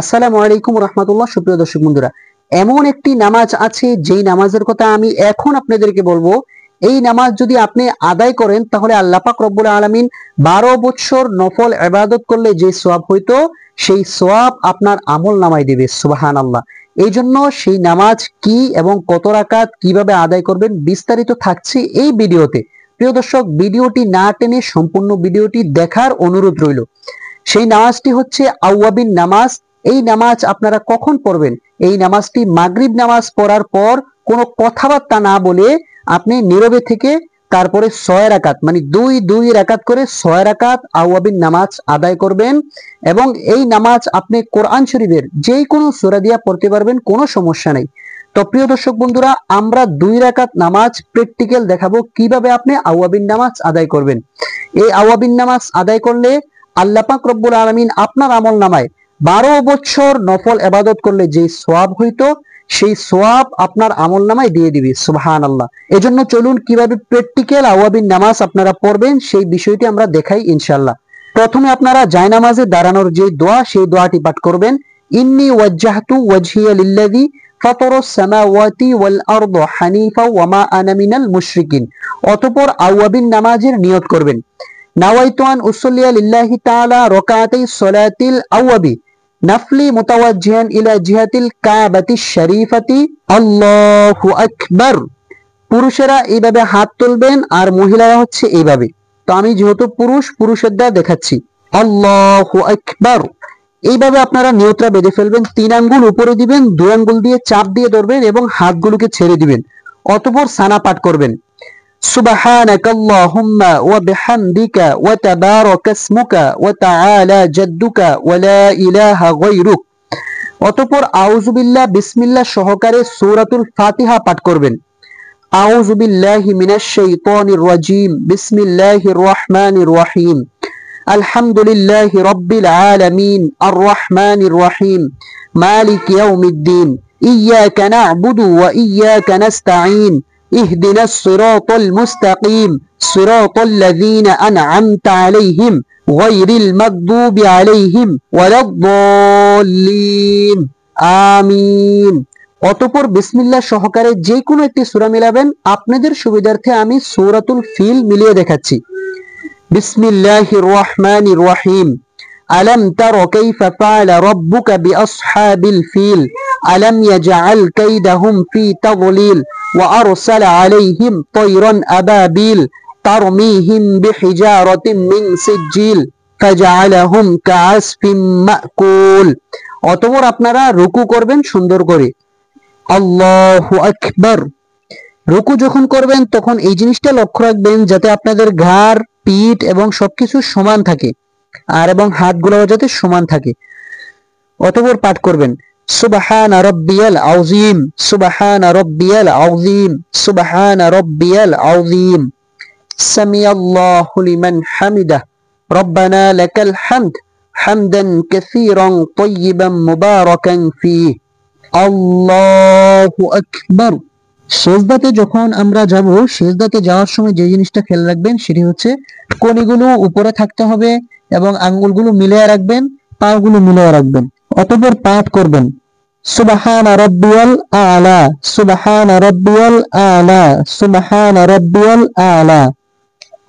আসসালামু আলাইকুম রাহমাতুল্লাহ। সুপ্রিয় দর্শক বন্ধুরা, এমন একটি নামাজ আছে যেই নামাজের কথা আমি এখন আপনাদেরকে বলবো। এই নামাজ যদি আপনি আদায় করেন তাহলে আল্লাহ পাক রব্বুল আলামিন 12 বছর নফল ইবাদত করলে যে সওয়াব হইতো সেই সওয়াব আপনার আমল নামায় দিবে। সুবহানাল্লাহ। এই জন্য সেই নামাজ কি এবং কত রাকাত কিভাবে আদায় করবেন বিস্তারিত থাকছে এই ভিডিওতে। প্রিয় দর্শক, ভিডিওটি না টেনে সম্পূর্ণ ভিডিওটি দেখার অনুরোধ রইল। সেই নামাজটি হচ্ছে আওয়াবিন নামাজ। এই নামাজ আপনারা কখন পড়বেন? এই নামাজটি মাগরিব নামাজ পড়ার পর কোনো কথাবার্তা না বলে আপনি নীরবে থেকে তারপরে 6 রাকাত মানে 2 রাকাত করে 6 রাকাত আওয়াবিন নামাজ আদায় করবেন। এবং এই নামাজ আপনি কোরআন শরীফের যে কোনো সূরা দিয়া পড়তে পারবেন, কোনো সমস্যা নেই। তো প্রিয় দর্শক বন্ধুরা, আমরা 2 রাকাত নামাজ প্র্যাকটিক্যাল দেখাবো কিভাবে আপনি আওয়াবিন নামাজ আদায় করবেন। এই আওয়াবিন নামাজ আদায় করলে আল্লাহ পাক রব্বুল আলামিন আপনার আমল নামায় 12 বছর নফল ইবাদত করলে যে সওয়াব হইতো সেই সওয়াব আপনার আমল নামায় দিয়ে দিবে। সুবহানাল্লাহ। এজন্য চলুন কিভাবে প্র্যাকটিক্যাল আওয়াবিন নামাজ আপনারা পড়বেন সেই বিষয়টি আমরা দেখাই ইনশাআল্লাহ। প্রথমে আপনারা জায়নামাজে দাঁড়ানোর যে দোয়া সেই দোয়াটি পাঠ করবেন। ইন্নী ওয়াজ্জাহতু ওয়াজহিয়া লিল্লাযী ফাতারাস সামাওয়াতি ওয়াল আরদ হানিফা ওয়া মা আনা মিনাল মুশরিকিন। অতঃপর আওয়াবিন নামাজের নিয়ত করবেন। নাওয়াইতু আন উসাল্লিয়া লিল্লাহি তাআলা রাকাতাই সলাতিল আওয়াবি নাফলি মুতাওয়াজ্জিহান ইলা জিহাতিল কাবাতিশ শরীফাতি। আল্লাহু আকবার। পুরুষেরা এইভাবে হাত তুলবেন আর মহিলারা হচ্ছে এইভাবে। তো আমি যেহেতু পুরুষের দ্বারা দেখাচ্ছি। আল্লাহু আকবার। এইভাবে আপনারা নিয়তটা বেঁধে ফেলবেন। 3 আঙ্গুল উপরে দিবেন, 2 আঙ্গুল দিয়ে চাপ দিয়ে ধরবেন এবং হাতগুলোকে ছেড়ে দিবেন। অতঃপর সানা পাঠ করবেন। সুবহানাকাল্লাহুম্মা ওয়া বিহামদিকা ওয়া তাবারাকা ইসমুকা ওয়া তাআলা জাদ্দুকা ওয়া লা ইলাহা গায়রুক। অতঃপর আউযু বিল্লাহ বিসমিল্লাহ সহকারে সূরাতুল ফাতিহা পাঠ করবেন। আউযু বিল্লাহি মিনাশ শাইতানির রাজীম। বিসমিল্লাহির রহমানির রহিম। আলহামদুলিল্লাহি রাব্বিল আলামিন আর রহমানির রহিম মালিকি ইয়াউমিদ্দিন ইয়্যাকা না'বুদু ওয়া ইয়্যাকা নাস্তাঈন ইহদিনাস সিরাতাল মুস্তাকিম সিরাতাল লাযীনা আন'আমতা আলাইহিম গায়রিল মাগদুবি আলাইহিম ওয়ালাদ-দাল্লিন। আমিন। অতঃপর বিসমিল্লাহ সহকারে যে কোনো একটি সূরা মিলাবেন। আপনাদের সুবিধার্থে আমি সূরাতুল ফিল মিলিয়ে দেখাচ্ছি। বিসমিল্লাহির রহমানির রহিম। আলাম তারা কাইফা ফাআলা রাব্বুকা বিআসহাবিল ফিল আলাম ইয়াজআল কাইদাহুম ফি তাদলিল ওয়া আরসালা আলাইহিম তায়রান আবাবিল তারমিহিম বিহিজারাতিন মিন সিজ্জিল ফাজআলাহুম কাআসফিন মাকুল। অতঃপর আপনারা রুকু করবেন সুন্দর করে। আল্লাহু আকবার। রুকু যখন করবেন তখন এই জিনিসটা লক্ষ্য রাখবেন যাতে আপনাদের ঘাড়, পিঠ এবং সবকিছু সমান থাকে আর এবং হাতগুলো যাতে সমান থাকে। অতঃপর পাঠ করবেন সুবহানা রাব্বিয়াল আযীম সুবহানা রাব্বিয়াল আযীম সুবহানা রাব্বিয়াল আযীম। সামিআল্লাহু লিমান হামিদাহ রব্বানা লাকাল হামদ হামদান কাসীরান তাইয়িবান মুবারাকান ফীহি। আল্লাহু আকবার। সেজদাতে যখন আমরা যাব, সেজদাতে যাওয়ার সময় যে জিনিসটা খেয়াল রাখবেন সেটি হচ্ছে কনিগুলো উপরে থাকতে হবে এবং আঙ্গুলগুলো মিলিয়ে রাখবেন, পাগুলো মিলিয়ে রাখবেন। অতঃপর পাঠ করবেন সুবহানা রাব্বিয়াল আ'লা সুবহানা রাব্বিয়াল আ'লা সুবহানা রাব্বিয়াল আ'লা।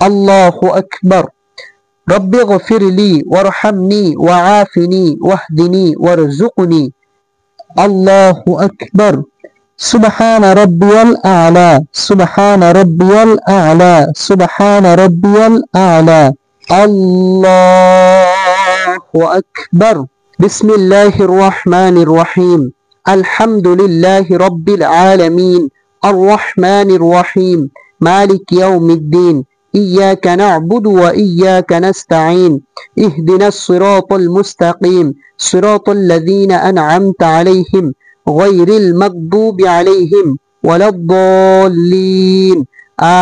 আল্লাহু আকবার। রব্বি গফিরলি ওয়ারহামনি ওয়াআফিনি ওয়াহদিনি ওয়ারযুকনি। আল্লাহু আকবার। সুবহানা রাব্বিয়াল আ'লা সুবহানা রাব্বিয়াল আ'লা সুবহানা রাব্বিয়াল আ'লা। আল্লাহু আকবার। বিসমিল্লাহির রহমানির রহিম। আলহামদুলিল্লাহি রাব্বিল আলামিন আর রহমানির রহিম মালিকি ইয়াউমিদ্দিন ইয়্যাকা না'বুদু ওয়া ইয়্যাকা নাস্তাঈন ইহদিনাস সিরাতাল মুস্তাকিম সিরাতাল লাযীনা আন'আমতা আলাইহিম গায়রিল মাগদুবি আলাইহিম ওয়ালাদ-দাল্লিন।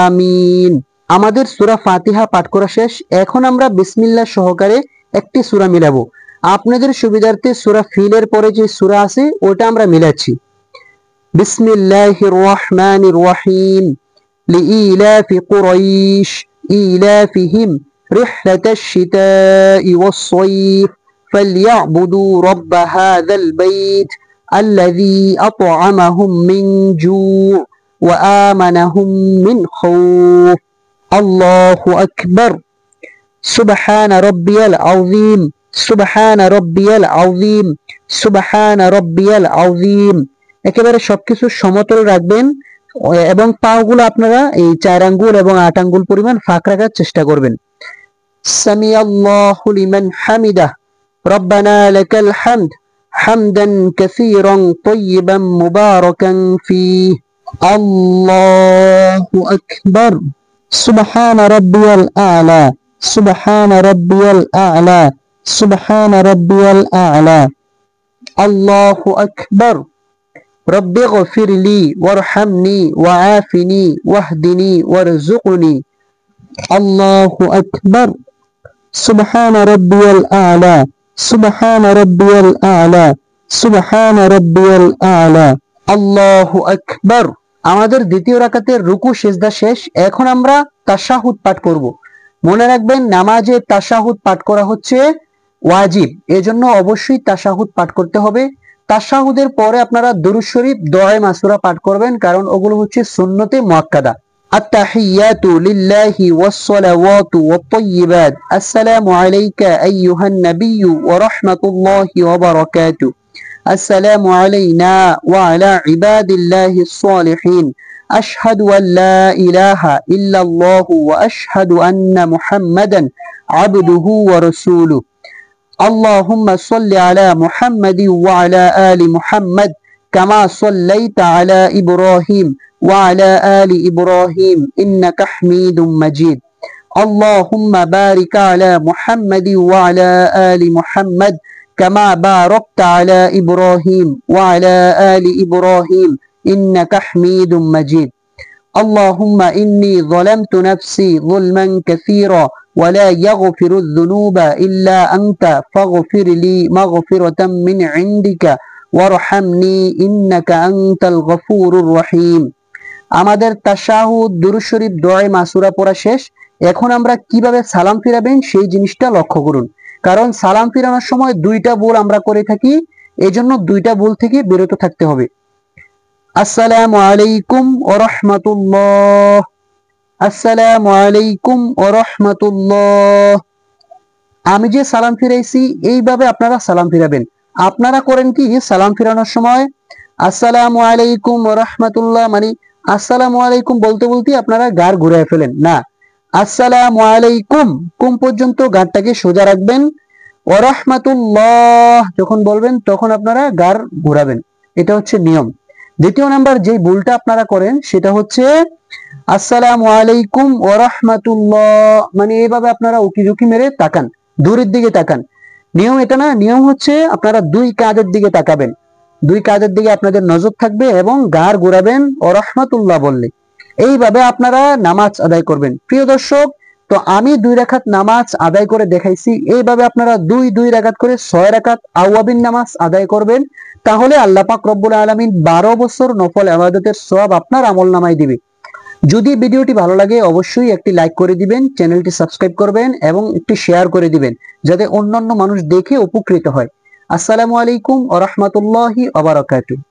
আমিন। আমাদের সূরা ফাতিহা পাঠ করা শেষ। এখন আমরা বিসমিল্লাহ সহকারে একটি সূরা মিলাবো। আপনাদের সুবিধার্থে সূরা ফিলের পরে যে সূরা আছে ওটা আমরা মিলাচ্ছি। বিসমিল্লাহির রহমানির রহিম। লিইলাফি কুরাইশ ইলাফিহিম রিহলাতাশ শিতাই ওয়াস-সাইফ فليعبدوا رب هذا البيت الذي أطعمهم من جوع وآمنهم من خوف الله أكبر سبحان ربي العظيم سبحان ربي العظيم سبحان ربي العظيم একেবারে সবকিছু সমতল রাখবেন এবং পাগুলো আপনারা এই 4 আঙ্গুল এবং 8 আঙ্গুল পরিমাণ ফাঁক রাখার চেষ্টা করবেন সামি আল্লাহু লিমান হামিদাহ রব্বানা লাকাল হামদ হামদান কাসীরান তাইয়িবান মুবারাকান ফীহি আল্লাহু আকবার সুবহান রাব্বিয়াল আ'লা সুবহান রাব্বিয়াল আ'লা সুবহান রাব্বিয়াল আ'লা আল্লাহু আকবার رب اغفر لي وارحمني وعافني واهدني وارزقني الله أكبر سبحان ربي الأعلى سبحان ربي الأعلى سبحان ربي الأعلى الله أكبر আমাদের দ্বিতীয় রাকাতের রুকু সিজদা শেষ এখন আমরা তাশাহুদ পাঠ করব মনে রাখবেন নামাজে তাশাহুদ পাঠ করা হচ্ছে ওয়াজিব এজন্য অবশ্যই তাশাহুদ পাঠ করতে হবে তাশাহুদের পরে আপনারা দুরূদ শরীফ দোয়া মাসুরা পাঠ করবেন কারণ ওগুলো হচ্ছে সুন্নতে মুআক্কাদা আত-তাহিয়াতু লিল্লাহি ওয়াস-সালাওয়াতু ওয়াত-তাইয়্যিবাত আসসালামু আলাইকা আইয়ুহান নাবিয়্যু ওয়া রাহমাতুল্লাহি ওয়া বারাকাতুহু আসসালামু আলাইনা ওয়া আলা ইবাদিল্লাহিস সালিহিন আশহাদু আল লা ইলাহা ইল্লাল্লাহু ওয়া আশহাদু আন্না মুহাম্মাদান আবদুহু ওয়া রাসূলুহু اللهم صل على محمد وعلى آل محمد كما صليت على إبراهيم وعلى آل إبراهيم إنك حميد مجيد اللهم بارك على محمد وعلى آل محمد كما باركت على إبراهيم وعلى آل إبراهيم إنك حميد مجيد اللهم إني ظلمت نفسي ظلما كثيرا ولا يغفر الذنوب إلا أنت فاغفر لي مغفرة من عندك وارحمني إنك أنت الغفور الرحيم আমাদের তাশাহুদ দুরূদ শরীফ দোয়া মাসুরা পড়া শেষ এখন আমরা কিভাবে সালাম ফিরাবেন সেই জিনিসটা লক্ষ্য করুন কারণ সালাম ফিরানোর সময় দুইটা ভুল আমরা করে থাকি এজন্য দুইটা ভুল থেকে বিরত থাকতে হবে আসসালামু আলাইকুম ওয়া রাহমাতুল্লাহ আসসালামু আলাইকুম ওয়া রাহমাতুল্লাহ আমি যে সালাম ফিরাইছি এইভাবে আপনারা সালাম ফিরাবেন আপনারা করেন কি সালাম ফিরানোর সময় আসসালামু আলাইকুম ওয়া রাহমাতুল্লাহ মানে আসসালামু আলাইকুম বলতে বলতে আপনারা গাড় ঘুরায় ফেলেন না আসসালামু আলাইকুম কুম পর্যন্ত গাড়টাকে সোজা রাখবেন ওয়া রাহমাতুল্লাহ যখন বলবেন তখন আপনারা গাড় ঘোরাবেন এটা হচ্ছে নিয়ম দ্বিতীয় নাম্বার যে ভুলটা আপনারা করেন সেটা হচ্ছে আসসালামু আলাইকুম ওয়া রাহমাতুল্লাহ মানে এইভাবে আপনারা উকি মেরে তাকান দূরের দিকে তাকান নিয়ম এটা না নিয়ম হচ্ছে আপনারা দুই কাঁধের দিকে তাকাবেন দুই কাঁধের দিকে আপনাদের নজর থাকবে এবং গাড় ঘোরাবেন ওয়া রাহমাতুল্লাহ বললে এইভাবে আপনারা নামাজ আদায় করবেন প্রিয় দর্শক তো আমি 2 রাকাত নামাজ আদায় করে দেখাইছি এইভাবে আপনারা 2 রাকাত করে 6 রাকাত আওয়াবিন নামাজ আদায় করবেন তাহলে আল্লাহ পাক রব্বুল আলামিন 12 বছর নফল ইবাদতের সওয়াব আপনার আমলনামায় দিবে যদি ভিডিওটি ভালো লাগে অবশ্যই একটি লাইক করে দিবেন চ্যানেলটি সাবস্ক্রাইব করবেন এবং একটি শেয়ার করে দিবেন যাতে অন্যান্য মানুষ দেখে উপকৃত হয় আসসালামু আলাইকুম ওয়া রাহমাতুল্লাহি ওয়া বারাকাতুহু